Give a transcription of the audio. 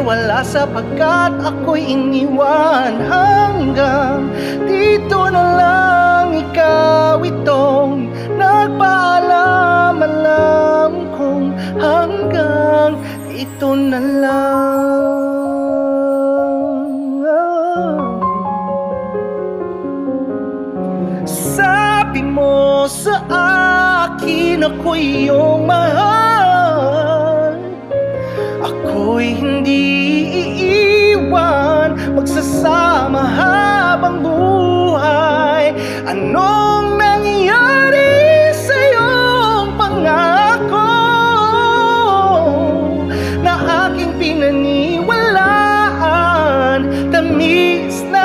wala sapagkat ako'y iniwan. Hanggang dito na lang, ikaw itong nagpaalam. Alam kong hanggang dito na lang. Sabi mo sa akin ako'y iyong mahal, ako'y hindi iiwan, magsasama habang buhay. Ano